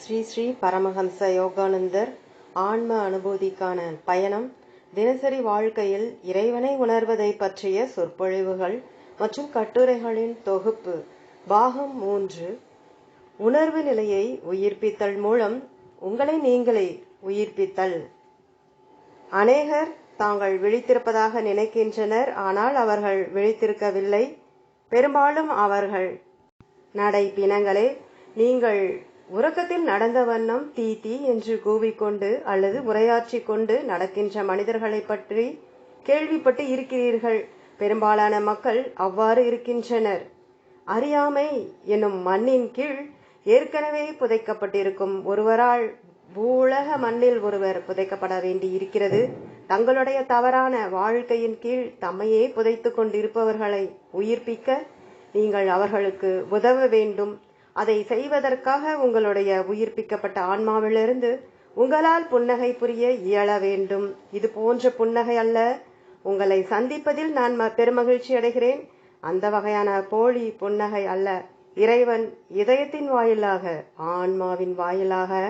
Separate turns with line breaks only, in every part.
ஸ்ரீ ஸ்ரீ பரமஹம்ச யோகானந்தர் ஆன்ம அனுபூதிக்கான பயணம், தினசரி வாழ்க்கையில் இறைவனை உணர்வதை பற்றிய சொற்பொழிவுகள் மற்றும் கட்டுரைகளின் தொகுப்பு, பாகம் 3. உணர்வு நிலையை உயிர்ப்பித்தல் மூலம் உங்களை நீங்களே உயிர்ப்பித்தல். அநேகர் தாங்கள் விழித்திருப்பதாக நினைக்கின்றனர், ஆனால் அவர்கள் விழித்திருக்கவில்லை. பெரும்பாலும் அவர்கள் நடை பிணங்களே. நீங்கள் உறக்கத்தில் நடந்த வண்ணம் தீ தீ என்று கூவிக்கொண்டு அல்லது உரையாற்றி கொண்டு நடக்கின்ற மனிதர்களை பற்றி கேள்விப்பட்டு இருக்கிறீர்கள். பெரும்பாலான மக்கள் அவ்வாறு இருக்கின்றனர். அறியாமை என்னும் மண்ணின் கீழ் ஏற்கனவே புதைக்கப்பட்டிருக்கும் ஒருவரால் பூலக மண்ணில் ஒருவர் புதைக்கப்பட வேண்டி இருக்கிறது. தங்களுடைய தவறான வாழ்க்கையின் கீழ் தம்மையே புதைத்து கொண்டிருப்பவர்களை உயிர்ப்பிக்க நீங்கள் அவர்களுக்கு உதவ வேண்டும். அதை செய்வதற்காக உங்களுடைய உயிர்ப்பிக்கப்பட்ட ஆன்மாவிலிருந்து உங்களால் புன்னகை புரிய இயல வேண்டும். இது போன்ற புன்னகை அல்ல. உங்களை சந்திப்பதில் நான் பெருமகிழ்ச்சி அடைகிறேன். அந்த வகையான போலி புன்னகை அல்ல. இறைவன் இதயத்தின் வாயிலாக, ஆன்மாவின் வாயிலாக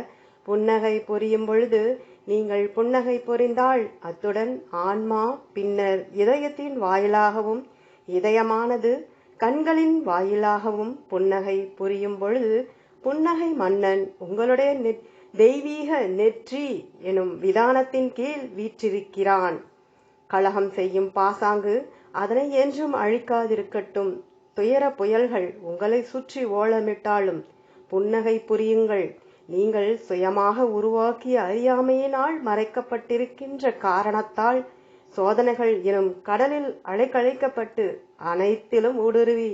புன்னகை புரியும் பொழுது நீங்கள் புன்னகை புரிந்தால் அத்துடன் ஆன்மா பின்னர் இதயத்தின் வாயிலாகவும், இதயமானது கண்களின் வாயிலாகவும் புன்னகை புரியும் பொழுது புன்னகை மன்னன் உங்களுடைய தெய்வீக நெற்றி எனும் விதானத்தின் கீழ் வீற்றிருக்கிறான். கலகம் செய்யும் பாசாங்கு அதனை என்றும் அழிக்காதிருக்கட்டும். துயர புயல்கள் உங்களை சுற்றி ஓலமிட்டாலும் புன்னகை புரியுங்கள். நீங்கள் சுயமாக உருவாக்கிய அறியாமையினால் மறைக்கப்பட்டிருக்கின்ற காரணத்தால் சோதனைகள் எனும் கடலில் அலைக்கழிக்கப்பட்டு அனைத்திலும் ஊடுருவி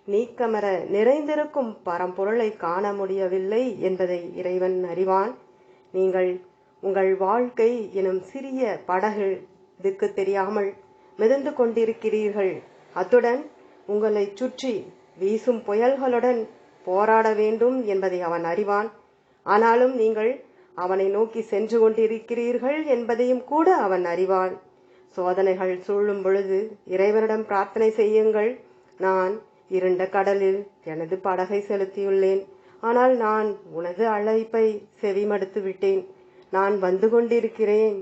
நீக்கமர நிறைந்திருக்கும் பரம்பொருளை காண முடியவில்லை என்பதை இறைவன் அறிவான். நீங்கள் உங்கள் வாழ்க்கை எனும் சிறிய படகு திக்கு தெரியாமல் மிதந்து கொண்டிருக்கிறீர்கள். அத்துடன் உங்களை சுற்றி வீசும் புயல்களுடன் போராட வேண்டும் என்பதை அவன் அறிவான். ஆனாலும் நீங்கள் அவனை நோக்கி சென்று கொண்டிருக்கிறீர்கள் என்பதையும் கூட அவன் அறிவான். சோதனைகள் சூழும் பொழுது இறைவனிடம் பிரார்த்தனை செய்யுங்கள். நான் இருண்ட கடலில் எனது படகை செலுத்தியுள்ளேன், ஆனால் நான் உனது அழைப்பை செவிமடுத்து விட்டேன். நான் வந்து கொண்டிருக்கிறேன்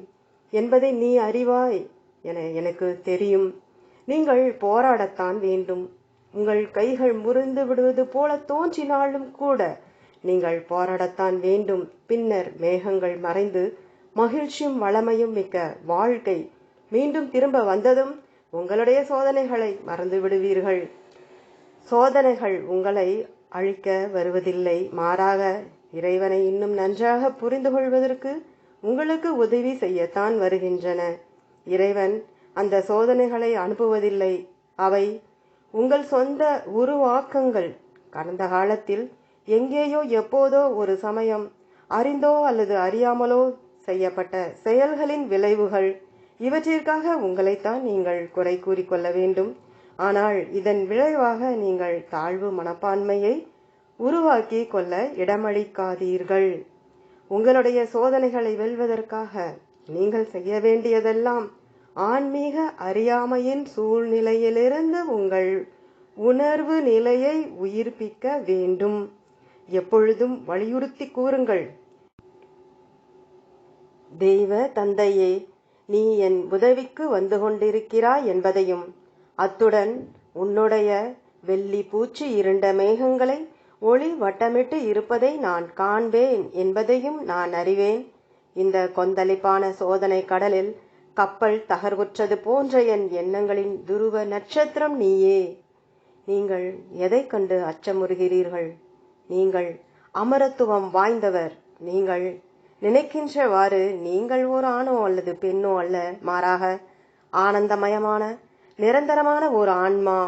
என்பதை நீ அறிவாய் என எனக்கு தெரியும். நீங்கள் போராடத்தான் வேண்டும். உங்கள் கைகள் முறிந்து விடுவது போல தோன்றினாலும் கூட நீங்கள் போராடத்தான் வேண்டும். பின்னர் மேகங்கள் மறைந்து மகிழ்ச்சியும் வளமையும் மிக்க வாழ்க்கை மீண்டும் திரும்ப வந்ததும் உங்களுடைய சோதனைகளை மறந்து விடுவீர்கள். சோதனைகள் உங்களை அழிக்க வருவதில்லை, மாறாக இறைவனை இன்னும் நன்றாக புரிந்து கொள்வதற்கு உங்களுக்கு உதவி செய்யத்தான் வருகின்றன. இறைவன் அந்த சோதனைகளை அனுப்புவதில்லை. அவை உங்கள் சொந்த உருவாக்கங்கள். கடந்த காலத்தில் எங்கேயோ எப்போதோ ஒரு சமயம் அறிந்தோ அல்லது அறியாமலோ செய்யப்பட்ட செயல்களின் விளைவுகள். இவற்றிற்காக உங்களைத்தான் நீங்கள் குறை கூறிக்கொள்ள வேண்டும். ஆனால் இதன் விளைவாக நீங்கள் தாழ்வு மனப்பான்மையை உருவாக்கி கொள்ள இடமளிக்காதீர்கள். உங்களுடைய சோதனைகளை வெல்வதற்காக நீங்கள் செய்ய வேண்டியதெல்லாம் ஆன்மீக அறியாமையின் சூழ்நிலையிலிருந்து உங்கள் உணர்வு நிலையை உயிர்ப்பிக்க வேண்டும். எப்பொழுதும் வலியுறுத்தி கூறுங்கள், தெய்வ தந்தையே, நீ என் உதவிக்கு வந்து கொண்டிருக்கிறாய் என்பதையும், அத்துடன் உன்னுடைய வெள்ளி பூச்சி இருண்ட மேகங்களை ஒளி வட்டமிட்டு இருப்பதை நான் காண்பேன் என்பதையும் நான் அறிவேன். இந்த கொந்தளிப்பான சோதனை கடலில் கப்பல் தகர்வுற்றது போன்ற என் எண்ணங்களின் துருவ நட்சத்திரம் நீயே. நீங்கள் எதை கண்டு அச்சமுறுகிறீர்கள்? நீங்கள் அமரத்துவம் வாய்ந்தவர். நீங்கள் நினைக்கின்றவாறு நீங்கள் ஓர் ஆணோ அல்லது பெண்ணோ அல்ல, மாறாக ஆனந்தமயமான நிரந்தரமான ஓர் ஆன்மா.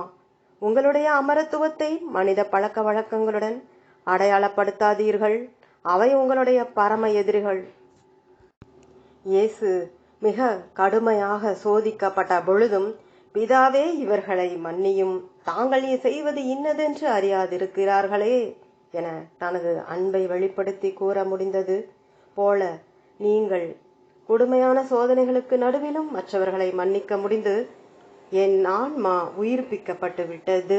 உங்களுடைய அமரத்துவத்தை மனித பழக்க வழக்கங்களுடன் அடையாளப்படுத்தாதீர்கள். அவை உங்களுடைய பரம எதிரிகள். இயேசு மிக கடுமையாக சோதிக்கப்பட்ட பொழுதும், பிதாவே இவர்களை மன்னியும், தாங்கள் செய்வது இன்னதென்று அறியாதிருக்கிறார்களே என தனது அன்பை வெளிப்படுத்தி கூற முடிந்தது போல நீங்கள் கொடுமையான சோதனைகளுக்கு நடுவிலும் மற்றவர்களை மன்னிக்க முடிந்து, என் ஆன்மா உயிர்ப்பிக்கப்பட்டு விட்டது,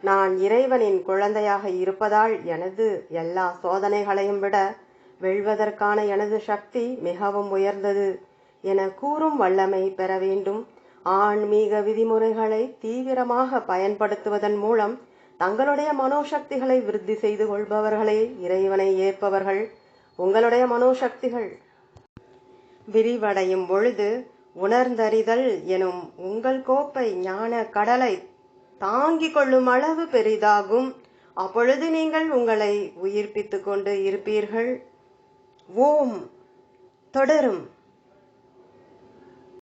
நான் இறைவனின் குழந்தையாக இருப்பதால் எனது எல்லா சோதனைகளையும் விட வெல்வதற்கான எனது சக்தி மிகவும் உயர்ந்தது என கூறும் வல்லமை பெற வேண்டும். ஆன்மீக விதிமுறைகளை தீவிரமாக பயன்படுத்துவதன் மூலம் தங்களுடைய மனோசக்திகளை விருத்தி செய்து கொள்பவர்களே இறைவனை ஏற்பவர்கள். உங்களுடைய மனோசக்திகள் விரிவடையும் பொழுது உணர்ந்தறிதல் எனும் உங்கள் கோப்பை ஞான கடலை தாங்கிக் கொள்ளும் அளவு பெரிதாகும். அப்பொழுது நீங்கள் உங்களை உயிர்ப்பித்துக் கொண்டு இருப்பீர்கள். ஓம் தொடரும்.